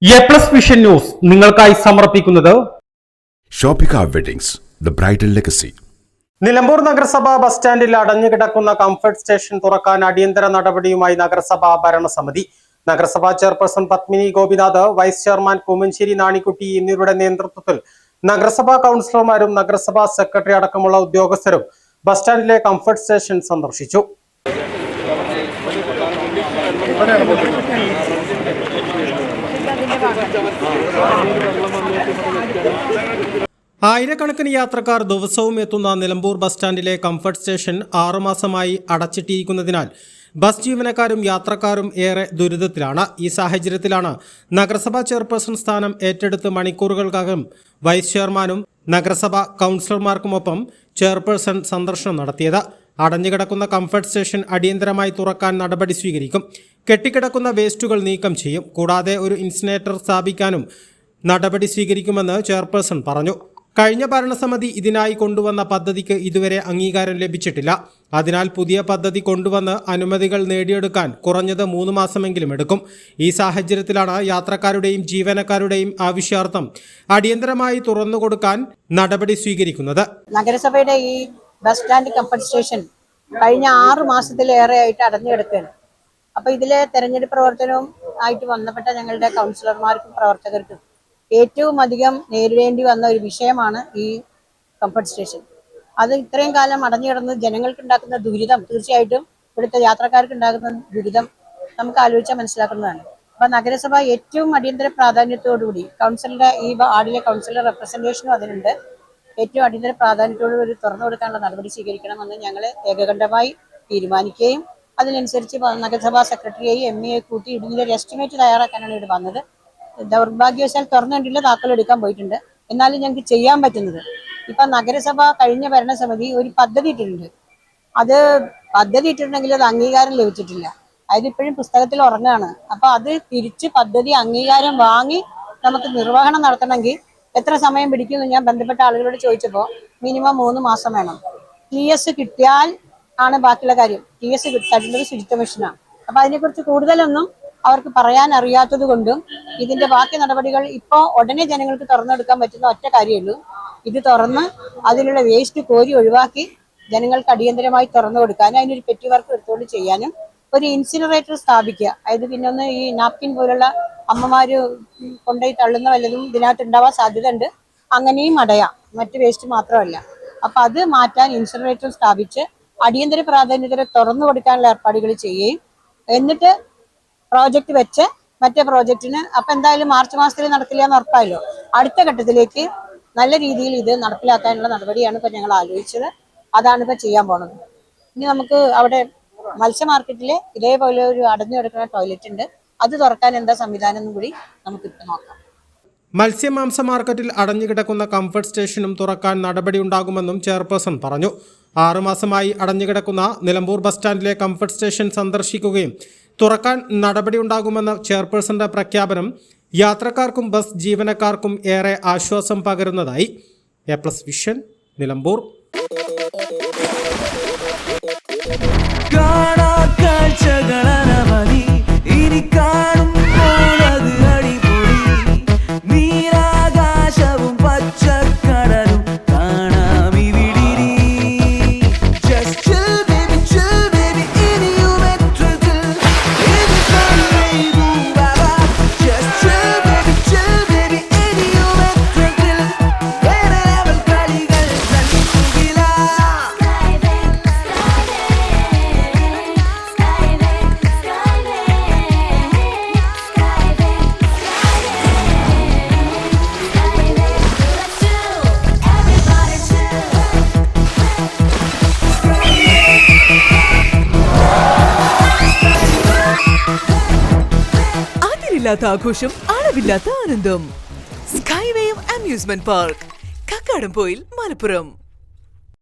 Vision news നിങ്ങൾക്കായി സമർപ്പിക്കുന്നത് Shoppika weddings the bridal legacy. Nilambur നഗരസഭ ബസ് സ്റ്റാൻഡിൽ അടഞ്ഞുകിടക്കുന്ന കംഫർട്ട് സ്റ്റേഷൻ തുറക്കാൻ അടിയന്തര നടപടിയുമായി നഗരസഭാ ഭരണസമിതി. നഗരസഭാ chairperson Padmini Gopinath, vice chairman Kumancheri Nanikutty എന്നിവരുടെ നേതൃത്വത്തിൽ നഗരസഭാ കൗൺസിലർമാരും നഗരസഭാ സെക്രട്ടറി അടക്കമുള്ള ഉദ്യോഗസ്ഥരും ബസ് സ്റ്റാൻഡിലെ കംഫർട്ട് സ്റ്റേഷൻ സന്ദർശിച്ചു. ആയിരക്കണക്കിന് യാത്രക്കാർ ദിവസവും എത്തുന്ന നിലമ്പൂർ ബസ് സ്റ്റാൻഡിലെ കംഫർട്ട് സ്റ്റേഷൻ 6 മാസമായി അടച്ചിട്ടിരിക്കുന്നതിനാൽ ബസ് ജീവനക്കാരും യാത്രക്കാരും ഏറെ ദുരിതത്തിലാണ്. ഈ സാഹചര്യത്തിലാണ് നഗരസഭാ ചെയർപേഴ്സൺ സ്ഥാനം ഏറ്റെടുത്ത് മണിക്കൂറുകൾക്കകം വൈസ് ചെയർമാനും നഗരസഭാ കൗൺസിലർമാർക്കുമൊപ്പം ചെയർപേഴ്സൺ സന്ദർശനം നടത്തിയത്. അടഞ്ഞുകിടക്കുന്ന കംഫർട്ട് സ്റ്റേഷൻ അടിയന്തരമായി തുറക്കാൻ നടപടി സ്വീകരിക്കും. കെട്ടിക്കിടക്കുന്ന വേസ്റ്റുകൾ നീക്കം ചെയ്യും. കൂടാതെ ഒരു ഇൻസിനറേറ്റർ സ്ഥാപിക്കാനും നടപടി സ്വീകരിക്കുമെന്ന് ചെയർപേഴ്സൺ പറഞ്ഞു. കഴിഞ്ഞ ഭരണസമിതി ഇതിനായി കൊണ്ടുവന്ന പദ്ധതിക്ക് ഇതുവരെ അംഗീകാരം ലഭിച്ചിട്ടില്ല. അതിനാൽ പുതിയ പദ്ധതി കൊണ്ടുവന്ന് അനുമതികൾ നേടിയെടുക്കാൻ കുറഞ്ഞത് 3 മാസമെങ്കിലും എടുക്കും. ഈ സാഹചര്യത്തിലാണ് യാത്രക്കാരുടെയും ജീവനക്കാരുടെയും ആവശ്യാർത്ഥം അടിയന്തരമായി തുറന്നുകൊടുക്കാൻ നടപടി സ്വീകരിക്കുന്നത്. നഗരസഭയുടെ ഈ ബസ് സ്റ്റാൻഡ് കംഫർട്ട് സ്റ്റേഷൻ കഴിഞ്ഞ 6 മാസത്തിലേറെയായിട്ട് അടഞ്ഞുകിടക്കുകയാണ്. അപ്പോൾ ഇതിലെ തെരഞ്ഞെടുപ്പ് പ്രവർത്തനവും ആയിട്ട് ബന്ധപ്പെട്ട ഞങ്ങളുടെ കൗൺസിലർമാർക്കും പ്രവർത്തകർക്കും ഏറ്റവും അധികം നേരിടേണ്ടി വന്ന ഒരു വിഷയമാണ് ഈ കംഫർട്ട് സ്റ്റേഷൻ. അത് ഇത്രയും കാലം അടഞ്ഞു കിടന്നത് ജനങ്ങൾക്ക് ഉണ്ടാക്കുന്ന ദുരിതം, തീർച്ചയായിട്ടും ഇവിടുത്തെ യാത്രക്കാർക്ക് ഉണ്ടാക്കുന്ന ദുരിതം നമുക്ക് ആലോചിച്ചാൽ മനസ്സിലാക്കുന്നതാണ്. അപ്പോൾ നഗരസഭ ഏറ്റവും അടിയന്തര പ്രാധാന്യത്തോടുകൂടി കൗൺസിലറുടെ ഈ വാർഡിലെ കൗൺസിലർ റെപ്രസെൻറ്റേഷനും അതിനുണ്ട്. ഏറ്റവും അടിയന്തര പ്രാധാന്യത്തോടുകൂടി തുറന്നു കൊടുക്കാനുള്ള നടപടി സ്വീകരിക്കണമെന്ന് ഞങ്ങൾ ഏകകണ്ഠമായി തീരുമാനിക്കുകയും അതിനനുസരിച്ച് നഗരസഭാ സെക്രട്ടറിയെയും ME കൂട്ടി ഇതിൻ്റെ ഒരു എസ്റ്റിമേറ്റ് തയ്യാറാക്കാനാണ് ഇവിടെ വന്നത്. ദൗർഭാഗ്യവശാൽ തുറന്നിട്ടില്ല, താക്കോൽ എടുക്കാൻ പോയിട്ടുണ്ട്. എന്നാലും ഞങ്ങൾക്ക് ചെയ്യാൻ പറ്റുന്നത്, ഇപ്പം നഗരസഭ കഴിഞ്ഞ ഭരണസമിതി ഒരു പദ്ധതി ഇട്ടിട്ടുണ്ട്. അത് പദ്ധതി ഇട്ടിട്ടുണ്ടെങ്കിൽ അത് അംഗീകാരം ലഭിച്ചിട്ടില്ല. അതിലിപ്പോഴും പുസ്തകത്തിൽ ഉറങ്ങുകയാണ്. അപ്പോൾ അത് തിരിച്ച് പദ്ധതി അംഗീകാരം വാങ്ങി നമുക്ക് നിർവഹണം നടത്തണമെങ്കിൽ എത്ര സമയം പിടിക്കുമെന്ന് ഞാൻ ബന്ധപ്പെട്ട ആളുകളോട് ചോദിച്ചപ്പോൾ മിനിമം 3 മാസം വേണം. TS കിട്ടിയാൽ ആണ് ബാക്കിയുള്ള കാര്യം. TS കിട്ടാറുള്ളത് ശുചിത്വ മിഷനാണ്. അപ്പോൾ അതിനെക്കുറിച്ച് കൂടുതലൊന്നും അവർക്ക് പറയാൻ അറിയാത്തത് കൊണ്ടും ഇതിന്റെ ബാക്കി നടപടികൾ ഇപ്പോൾ ഉടനെ ജനങ്ങൾക്ക് തുറന്നെടുക്കാൻ പറ്റുന്ന ഒറ്റ കാര്യമുള്ളൂ. ഇത് തുറന്ന് അതിലുള്ള വേസ്റ്റ് കോരി ഒഴിവാക്കി ജനങ്ങൾക്ക് അടിയന്തരമായി തുറന്നു കൊടുക്കാനും അതിനൊരു പെറ്റി വർക്ക് എടുത്തുകൊണ്ട് ചെയ്യാനും ഒരു ഇൻസിനറേറ്റർ സ്ഥാപിക്കുക. അതായത് പിന്നൊന്ന് ഈ നാപ്കിൻ പോലുള്ള അമ്മമാര് കൊണ്ടുപോയി തള്ളുന്ന വല്ലതും ഇതിനകത്ത് ഉണ്ടാവാൻ സാധ്യത ഉണ്ട്. അങ്ങനെയും അടയാം, മറ്റ് വേസ്റ്റ് മാത്രമല്ല. അപ്പം അത് മാറ്റാൻ ഇൻസിനറേറ്റർ സ്ഥാപിച്ച് അടിയന്തര പ്രാധാന്യത്തോടെ തുറന്നു കൊടുക്കാനുള്ള ഏർപ്പാടുകൾ ചെയ്യുകയും എന്നിട്ട് പ്രോജക്റ്റ് വെച്ച് മറ്റേ പ്രോജക്റ്റിന് അപ്പം എന്തായാലും മാർച്ച് മാസത്തിൽ നടക്കില്ല എന്ന് ഉറപ്പായല്ലോ. അടുത്ത ഘട്ടത്തിലേക്ക് നല്ല രീതിയിൽ ഇത് നടപ്പിലാക്കാനുള്ള നടപടിയാണ് ഇപ്പം ഞങ്ങൾ ആലോചിച്ചത്. അതാണ് ഇപ്പം ചെയ്യാൻ പോണത്. ഇനി നമുക്ക് അവിടെ മത്സ്യ മാർക്കറ്റിലെ ഇതേപോലെ ഒരു അടഞ്ഞു കിടക്കുന്ന ടോയ്ലറ്റ് ഉണ്ട്. അത് തുറക്കാൻ എന്താ സംവിധാനം എന്നും കൂടി നമുക്കിപ്പോൾ നോക്കാം. മത്സ്യമാംസ മാർക്കറ്റിൽ അടഞ്ഞുകിടക്കുന്ന കംഫർട്ട് സ്റ്റേഷനും തുറക്കാൻ നടപടിയുണ്ടാകുമെന്നും ചെയർപേഴ്സൺ പറഞ്ഞു. 6 മാസമായി അടഞ്ഞുകിടക്കുന്ന നിലമ്പൂർ ബസ് സ്റ്റാൻഡിലെ കംഫർട്ട് സ്റ്റേഷൻ സന്ദർശിക്കുകയും തുറക്കാൻ നടപടിയുണ്ടാകുമെന്ന ചെയർപേഴ്സന്റെ പ്രഖ്യാപനം യാത്രക്കാർക്കും ബസ് ജീവനക്കാർക്കും ഏറെ ആശ്വാസം പകരുന്നതായി. വിഷൻ നിലമ്പൂർ. ആഘോഷം, അളവില്ലാത്ത ആനന്ദം. Skywave amusement park, Kakkadampoyil, Malappuram.